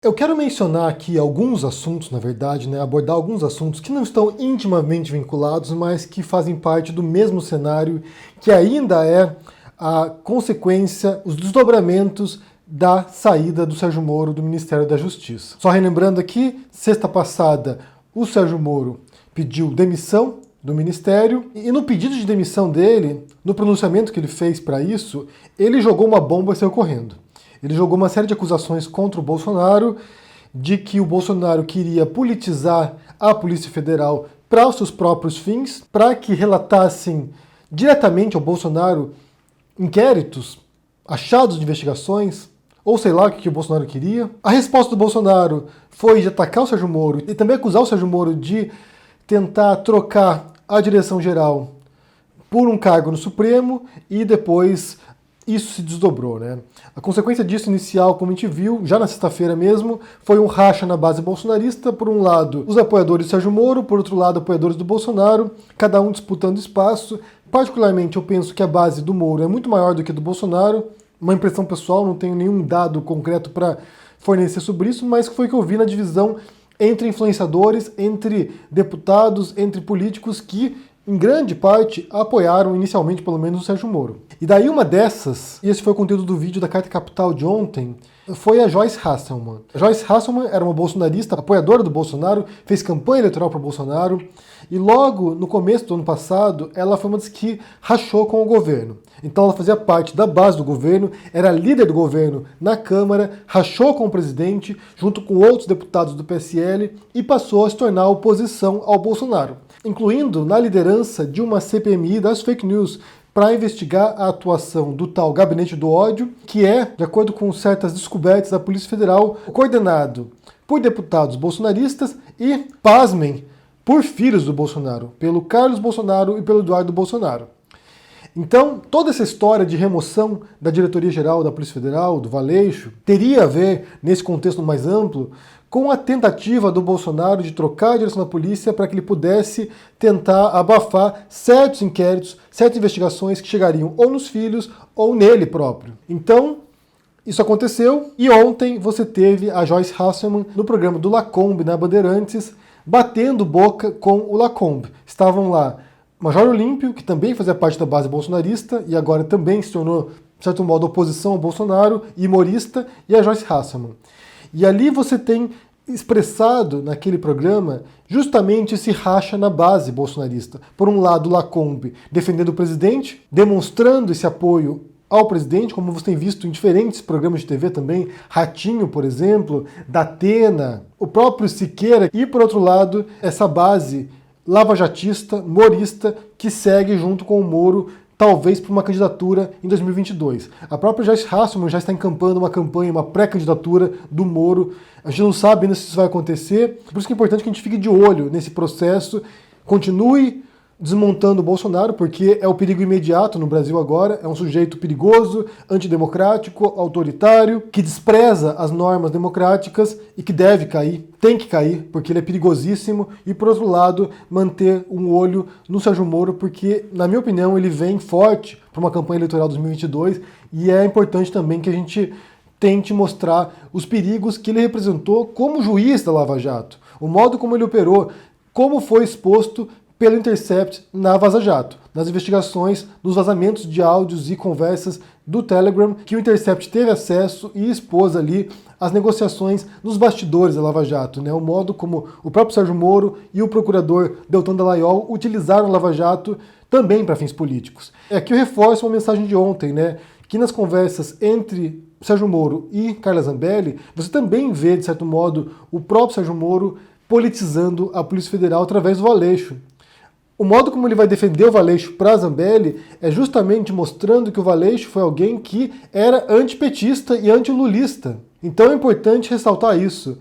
Eu quero mencionar aqui alguns assuntos, na verdade, abordar alguns assuntos que não estão intimamente vinculados, mas que fazem parte do mesmo cenário, que ainda é a consequência, os desdobramentos da saída do Sérgio Moro do Ministério da Justiça. Só relembrando aqui, sexta passada, o Sérgio Moro pediu demissão do Ministério, e no pedido de demissão dele, no pronunciamento que ele fez para isso, ele jogou uma bomba e saiu correndo. Ele jogou uma série de acusações contra o Bolsonaro, de que o Bolsonaro queria politizar a Polícia Federal para os seus próprios fins, para que relatassem diretamente ao Bolsonaro inquéritos, achados de investigações, ou sei lá o que o Bolsonaro queria. A resposta do Bolsonaro foi de atacar o Sérgio Moro e também acusar o Sérgio Moro de tentar trocar a direção-geral por um cargo no Supremo e depois isso se desdobrou, A consequência disso inicial, como a gente viu, já na sexta-feira mesmo, foi um racha na base bolsonarista. Por um lado, os apoiadores do Sérgio Moro, por outro lado, apoiadores do Bolsonaro, cada um disputando espaço. Particularmente, eu penso que a base do Moro é muito maior do que a do Bolsonaro. Uma impressão pessoal, não tenho nenhum dado concreto para fornecer sobre isso, mas foi o que eu vi na divisão entre influenciadores, entre deputados, entre políticos que, em grande parte, apoiaram inicialmente, pelo menos, o Sérgio Moro. E daí uma dessas, e esse foi o conteúdo do vídeo da Carta Capital de ontem, foi a Joyce Hasselman. A Joyce Hasselman era uma bolsonarista, apoiadora do Bolsonaro, fez campanha eleitoral para o Bolsonaro, e logo no começo do ano passado, ela foi uma das que rachou com o governo. Então ela fazia parte da base do governo, era líder do governo na Câmara, rachou com o presidente, junto com outros deputados do PSL, e passou a se tornar oposição ao Bolsonaro, incluindo na liderança de uma CPMI das fake news, para investigar a atuação do tal Gabinete do Ódio, que é, de acordo com certas descobertas da Polícia Federal, coordenado por deputados bolsonaristas e, pasmem, por filhos do Bolsonaro, pelo Carlos Bolsonaro e pelo Eduardo Bolsonaro. Então, toda essa história de remoção da diretoria-geral da Polícia Federal, do Valeixo, teria a ver, nesse contexto mais amplo, com a tentativa do Bolsonaro de trocar a direção da polícia para que ele pudesse tentar abafar certos inquéritos, certas investigações que chegariam ou nos filhos ou nele próprio. Então, isso aconteceu e ontem você teve a Joyce Hasselman no programa do Lacombe, na Bandeirantes, batendo boca com o Lacombe. Estavam lá Major Olímpio, que também fazia parte da base bolsonarista e agora também se tornou, de certo modo, oposição ao Bolsonaro e humorista, e a Joyce Hasselman. E ali você tem expressado naquele programa justamente esse racha na base bolsonarista. Por um lado, o Lacombe defendendo o presidente, demonstrando esse apoio ao presidente, como você tem visto em diferentes programas de TV também, Ratinho, por exemplo, Datena, o próprio Siqueira, e por outro lado, essa base lavajatista, morista, que segue junto com o Moro, talvez para uma candidatura em 2022. A própria Joyce Hasselman já está encampando uma campanha, uma pré-candidatura do Moro. A gente não sabe ainda se isso vai acontecer, por isso que é importante que a gente fique de olho nesse processo, continue desmontando o Bolsonaro, porque é o perigo imediato no Brasil agora, é um sujeito perigoso, antidemocrático, autoritário, que despreza as normas democráticas e que deve cair, tem que cair, porque ele é perigosíssimo, e por outro lado, manter um olho no Sérgio Moro, porque, na minha opinião, ele vem forte para uma campanha eleitoral 2022, e é importante também que a gente tente mostrar os perigos que ele representou como juiz da Lava Jato, o modo como ele operou, como foi exposto pelo Intercept na Vaza Jato, nas investigações dos vazamentos de áudios e conversas do Telegram, que o Intercept teve acesso e expôs ali as negociações nos bastidores da Lava Jato, o modo como o próprio Sérgio Moro e o procurador Deltan Dallagnol utilizaram a Lava Jato também para fins políticos. Aqui eu reforço uma mensagem de ontem, que nas conversas entre Sérgio Moro e Carla Zambelli, você também vê, de certo modo, o próprio Sérgio Moro politizando a Polícia Federal através do Valeixo. O modo como ele vai defender o Valeixo para Zambelli é justamente mostrando que o Valeixo foi alguém que era antipetista e antilulista. Então é importante ressaltar isso.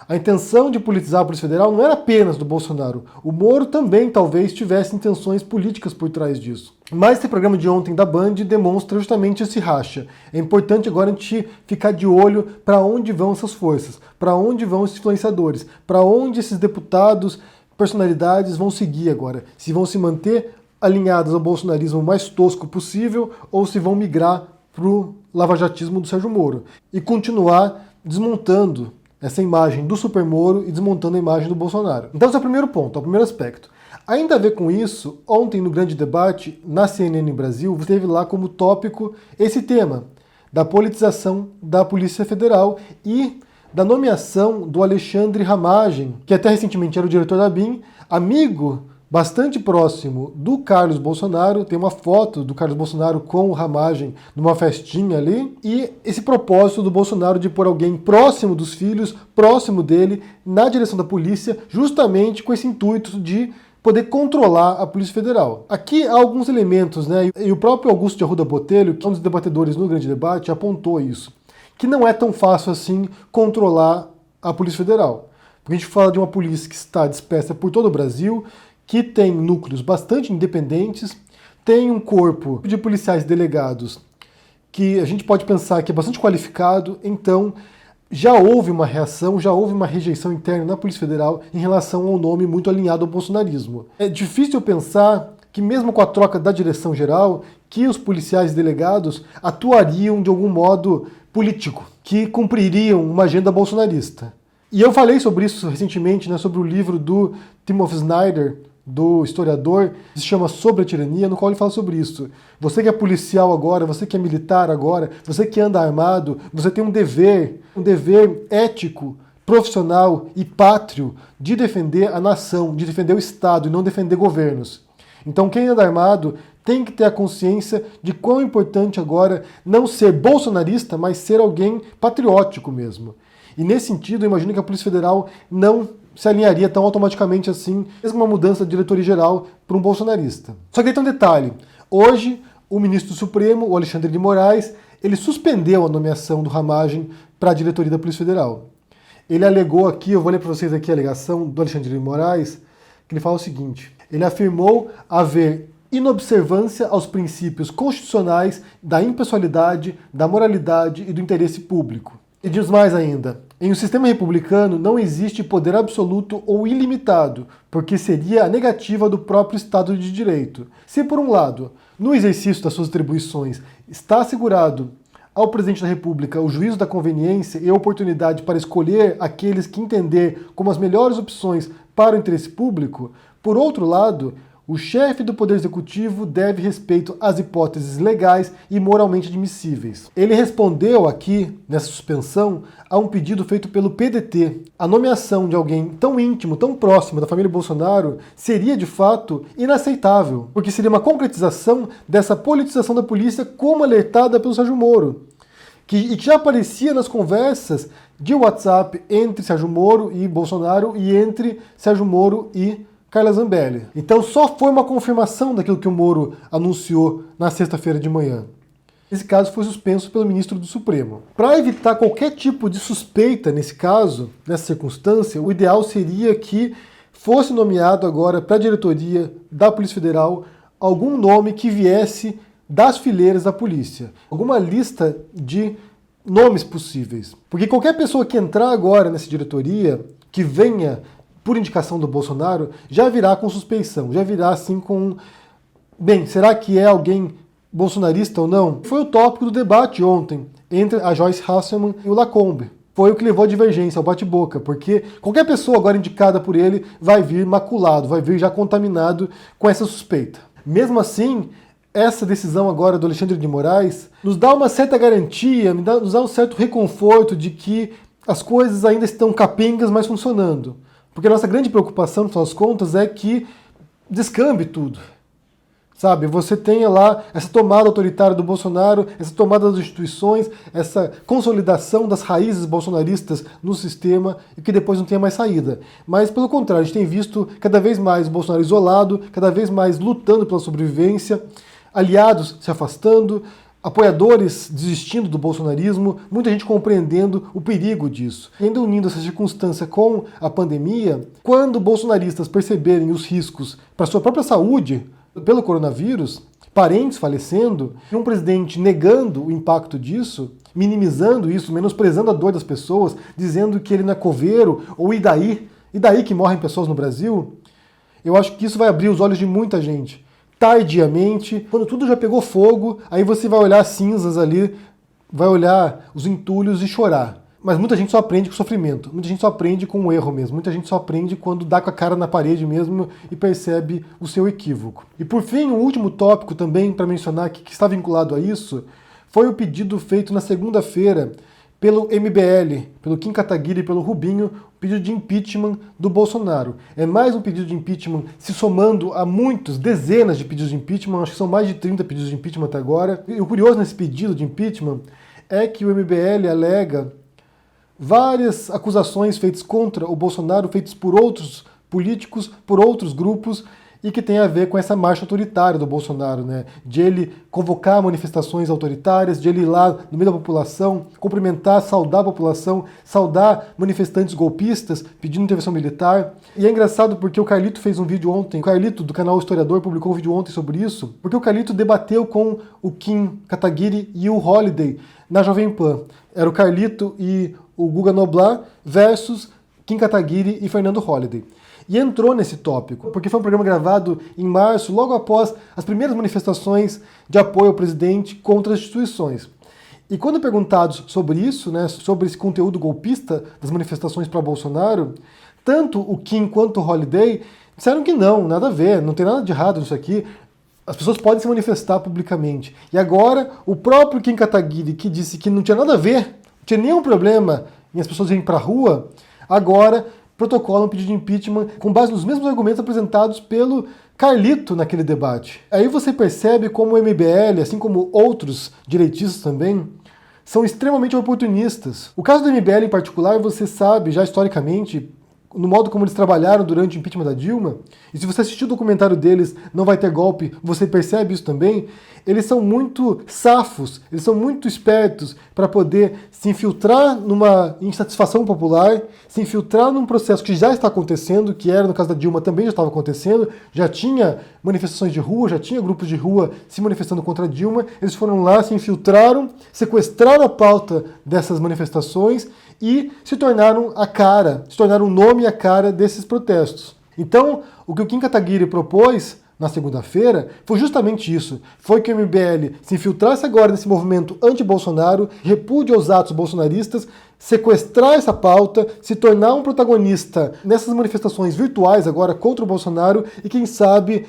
A intenção de politizar a Polícia Federal não era apenas do Bolsonaro. O Moro também talvez tivesse intenções políticas por trás disso. Mas esse programa de ontem da Band demonstra justamente esse racha. É importante agora a gente ficar de olho para onde vão essas forças, para onde vão esses influenciadores, para onde esses deputados, personalidades vão seguir agora, se vão se manter alinhadas ao bolsonarismo mais tosco possível ou se vão migrar para o lavajatismo do Sérgio Moro e continuar desmontando essa imagem do Super Moro e desmontando a imagem do Bolsonaro. Então esse é o primeiro ponto, é o primeiro aspecto. Ainda a ver com isso, ontem no grande debate, na CNN Brasil, teve lá como tópico esse tema da politização da Polícia Federal e da nomeação do Alexandre Ramagem, que até recentemente era o diretor da BIM, amigo bastante próximo do Carlos Bolsonaro. Tem uma foto do Carlos Bolsonaro com o Ramagem numa festinha ali, e esse propósito do Bolsonaro de pôr alguém próximo dos filhos, próximo dele, na direção da polícia, justamente com esse intuito de poder controlar a Polícia Federal. Aqui há alguns elementos, né? E o próprio Augusto de Arruda Botelho, que é um dos debatedores no grande debate, apontou isso, que não é tão fácil assim controlar a Polícia Federal. Porque a gente fala de uma polícia que está dispersa por todo o Brasil, que tem núcleos bastante independentes, tem um corpo de policiais delegados que a gente pode pensar que é bastante qualificado, então já houve uma reação, já houve uma rejeição interna na Polícia Federal em relação ao nome muito alinhado ao bolsonarismo. É difícil pensar que mesmo com a troca da direção geral, que os policiais delegados atuariam de algum modo político, que cumpririam uma agenda bolsonarista. E eu falei sobre isso recentemente, né, sobre o livro do Timothy Snyder, do historiador, que se chama Sobre a Tirania, no qual ele fala sobre isso. Você que é policial agora, você que é militar agora, você que anda armado, você tem um dever ético, profissional e pátrio de defender a nação, de defender o Estado e não defender governos. Então quem anda armado tem que ter a consciência de quão importante agora não ser bolsonarista, mas ser alguém patriótico mesmo. E nesse sentido, eu imagino que a Polícia Federal não se alinharia tão automaticamente assim, mesmo uma mudança de diretoria geral para um bolsonarista. Só que aí tem um detalhe. Hoje, o ministro do Supremo, o Alexandre de Moraes, ele suspendeu a nomeação do Ramagem para a diretoria da Polícia Federal. Ele alegou aqui, eu vou ler para vocês aqui a alegação do Alexandre de Moraes, que ele fala o seguinte: ele afirmou haver inobservância aos princípios constitucionais da impessoalidade, da moralidade e do interesse público. E diz mais ainda: em um sistema republicano não existe poder absoluto ou ilimitado, porque seria a negativa do próprio Estado de Direito. Se, por um lado, no exercício das suas atribuições está assegurado ao presidente da República o juízo da conveniência e a oportunidade para escolher aqueles que entender como as melhores opções para o interesse público, por outro lado, o chefe do Poder Executivo deve respeito às hipóteses legais e moralmente admissíveis. Ele respondeu aqui, nessa suspensão, a um pedido feito pelo PDT. A nomeação de alguém tão íntimo, tão próximo da família Bolsonaro seria, de fato, inaceitável, porque seria uma concretização dessa politização da polícia como alertada pelo Sérgio Moro, e que já aparecia nas conversas de WhatsApp entre Sérgio Moro e Bolsonaro e entre Sérgio Moro e Carla Zambelli. Então só foi uma confirmação daquilo que o Moro anunciou na sexta-feira de manhã. Esse caso foi suspenso pelo ministro do Supremo. Para evitar qualquer tipo de suspeita nesse caso, nessa circunstância, o ideal seria que fosse nomeado agora para a diretoria da Polícia Federal algum nome que viesse das fileiras da polícia. Alguma lista de nomes possíveis. Porque qualquer pessoa que entrar agora nessa diretoria, que venha por indicação do Bolsonaro, já virá com suspeição, já virá assim com... Bem, será que é alguém bolsonarista ou não? Foi o tópico do debate ontem entre a Joyce Hasselman e o Lacombe. Foi o que levou a divergência, ao bate-boca, porque qualquer pessoa agora indicada por ele vai vir maculado, vai vir já contaminado com essa suspeita. Mesmo assim, essa decisão agora do Alexandre de Moraes nos dá uma certa garantia, nos dá um certo reconforto de que as coisas ainda estão capengas, mas funcionando. Porque a nossa grande preocupação, no final das contas, é que descambe tudo. Sabe, você tenha lá essa tomada autoritária do Bolsonaro, essa tomada das instituições, essa consolidação das raízes bolsonaristas no sistema e que depois não tenha mais saída. Mas, pelo contrário, a gente tem visto cada vez mais o Bolsonaro isolado, cada vez mais lutando pela sobrevivência, aliados se afastando, apoiadores desistindo do bolsonarismo, muita gente compreendendo o perigo disso. E ainda unindo essa circunstância com a pandemia, quando bolsonaristas perceberem os riscos para sua própria saúde pelo coronavírus, parentes falecendo, e um presidente negando o impacto disso, minimizando isso, menosprezando a dor das pessoas, dizendo que ele não é coveiro, ou e daí que morrem pessoas no Brasil, eu acho que isso vai abrir os olhos de muita gente. Tardiamente, quando tudo já pegou fogo, aí você vai olhar as cinzas ali, vai olhar os entulhos e chorar. Mas muita gente só aprende com sofrimento, muita gente só aprende com o erro mesmo, muita gente só aprende quando dá com a cara na parede mesmo e percebe o seu equívoco. E por fim, o último tópico também para mencionar que está vinculado a isso, foi o pedido feito na segunda-feira pelo MBL, pelo Kim Kataguiri e pelo Rubinho, o pedido de impeachment do Bolsonaro. É mais um pedido de impeachment se somando a muitos, dezenas de pedidos de impeachment, acho que são mais de 30 pedidos de impeachment até agora. E o curioso nesse pedido de impeachment é que o MBL alega várias acusações feitas contra o Bolsonaro, feitas por outros políticos, por outros grupos, e que tem a ver com essa marcha autoritária do Bolsonaro, né? De ele convocar manifestações autoritárias, de ele ir lá no meio da população, cumprimentar, saudar a população, saudar manifestantes golpistas, pedindo intervenção militar. E é engraçado porque o Carlito fez um vídeo ontem, o Carlito do canal Historiador publicou um vídeo ontem sobre isso, porque o Carlito debateu com o Kim Kataguiri e o Holliday na Jovem Pan. Era o Carlito e o Guga Noblar versus Kim Kataguiri e Fernando Holliday. E entrou nesse tópico, porque foi um programa gravado em março, logo após as primeiras manifestações de apoio ao presidente contra as instituições. E quando perguntados sobre isso, né, sobre esse conteúdo golpista das manifestações para Bolsonaro, tanto o Kim quanto o Holliday disseram que não, nada a ver, não tem nada de errado nisso aqui, as pessoas podem se manifestar publicamente. E agora, o próprio Kim Kataguiri, que disse que não tinha nada a ver, não tinha nenhum problema em as pessoas irem para a rua, agora protocolam um pedido de impeachment com base nos mesmos argumentos apresentados pelo Carlito naquele debate. Aí você percebe como o MBL, assim como outros direitistas também, são extremamente oportunistas. O caso do MBL em particular, você sabe já historicamente, no modo como eles trabalharam durante o impeachment da Dilma, e se você assistir o documentário deles, Não Vai Ter Golpe, você percebe isso também, eles são muito safos, eles são muito espertos para poder se infiltrar numa insatisfação popular, se infiltrar num processo que já está acontecendo, que era no caso da Dilma também já estava acontecendo, já tinha manifestações de rua, já tinha grupos de rua se manifestando contra a Dilma, eles foram lá, se infiltraram, sequestraram a pauta dessas manifestações e se tornaram a cara, se tornaram o nome e a cara desses protestos. Então, o que o Kim Kataguiri propôs na segunda-feira foi justamente isso. Foi que o MBL se infiltrasse agora nesse movimento anti-Bolsonaro, repúdio aos atos bolsonaristas, sequestrar essa pauta, se tornar um protagonista nessas manifestações virtuais agora contra o Bolsonaro e, quem sabe,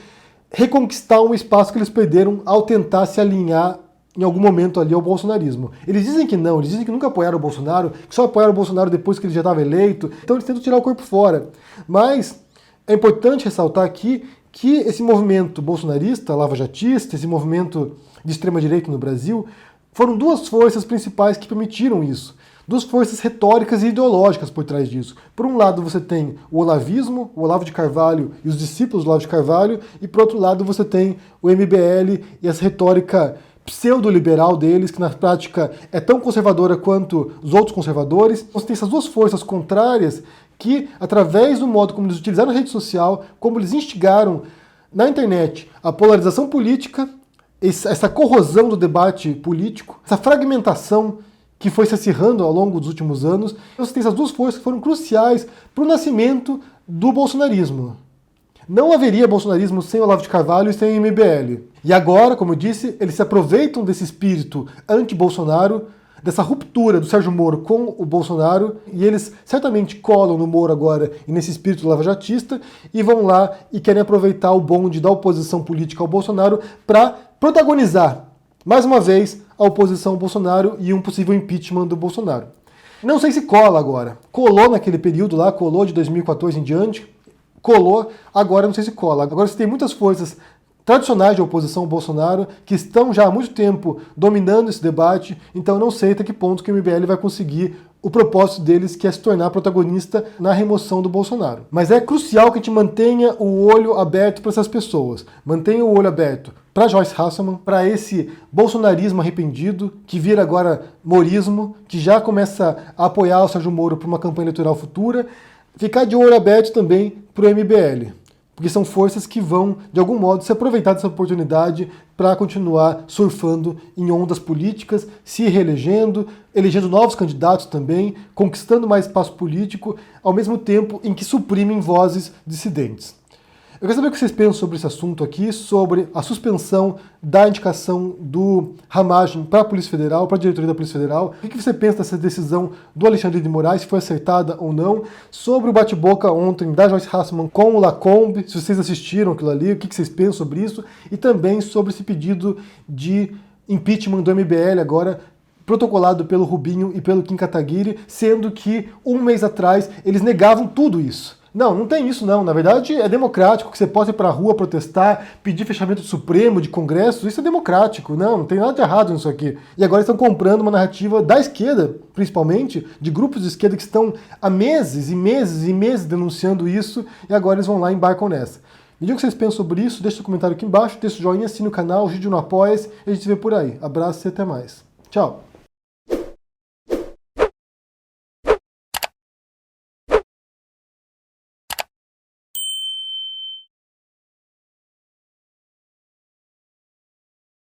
reconquistar um espaço que eles perderam ao tentar se alinhar em algum momento ali ao bolsonarismo. Eles dizem que não, eles dizem que nunca apoiaram o Bolsonaro, que só apoiaram o Bolsonaro depois que ele já estava eleito, então eles tentam tirar o corpo fora. Mas é importante ressaltar aqui que esse movimento bolsonarista, lavajatista, esse movimento de extrema-direita no Brasil, foram duas forças principais que permitiram isso. Duas forças retóricas e ideológicas por trás disso. Por um lado você tem o olavismo, o Olavo de Carvalho e os discípulos do Olavo de Carvalho, e por outro lado você tem o MBL e essa retórica pseudo-liberal deles, que na prática é tão conservadora quanto os outros conservadores. Você tem essas duas forças contrárias que, através do modo como eles utilizaram a rede social, como eles instigaram na internet a polarização política, essa corrosão do debate político, essa fragmentação que foi se acirrando ao longo dos últimos anos, você tem essas duas forças que foram cruciais para o nascimento do bolsonarismo. Não haveria bolsonarismo sem Olavo de Carvalho e sem o MBL. E agora, como eu disse, eles se aproveitam desse espírito anti-Bolsonaro, dessa ruptura do Sérgio Moro com o Bolsonaro, e eles certamente colam no Moro agora e nesse espírito lavajatista, e vão lá e querem aproveitar o bonde da oposição política ao Bolsonaro para protagonizar, mais uma vez, a oposição ao Bolsonaro e um possível impeachment do Bolsonaro. Não sei se cola agora. Colou naquele período lá, colou de 2014 em diante, colou, agora não sei se cola. Agora você tem muitas forças tradicionais de oposição ao Bolsonaro que estão já há muito tempo dominando esse debate, então não sei até que ponto que o MBL vai conseguir o propósito deles, que é se tornar protagonista na remoção do Bolsonaro. Mas é crucial que a gente mantenha o olho aberto para essas pessoas, mantenha o olho aberto para Joyce Hasselman, para esse bolsonarismo arrependido, que vira agora morismo, que já começa a apoiar o Sérgio Moro para uma campanha eleitoral futura, ficar de olho aberto também para o MBL, porque são forças que vão, de algum modo, se aproveitar dessa oportunidade para continuar surfando em ondas políticas, se reelegendo, elegendo novos candidatos também, conquistando mais espaço político, ao mesmo tempo em que suprimem vozes dissidentes. Eu quero saber o que vocês pensam sobre esse assunto aqui, sobre a suspensão da indicação do Ramagem para a Polícia Federal, para a diretoria da Polícia Federal. O que você pensa dessa decisão do Alexandre de Moraes, se foi acertada ou não? Sobre o bate-boca ontem da Joyce Hasselman com o Lacombe, se vocês assistiram aquilo ali, o que vocês pensam sobre isso? E também sobre esse pedido de impeachment do MBL agora, protocolado pelo Rubinho e pelo Kim Kataguiri, sendo que um mês atrás eles negavam tudo isso. Não tem isso não. Na verdade é democrático que você possa ir para a rua protestar, pedir fechamento do Supremo, de Congresso, isso é democrático. Não tem nada de errado nisso aqui. E agora estão comprando uma narrativa da esquerda, principalmente, de grupos de esquerda que estão há meses e meses e meses denunciando isso, e agora eles vão lá e embarcam nessa. Me diga o que vocês pensam sobre isso, deixa o comentário aqui embaixo, deixa o joinha, assina o canal, o vídeo no Apoia-se, e a gente se vê por aí. Abraço e até mais. Tchau!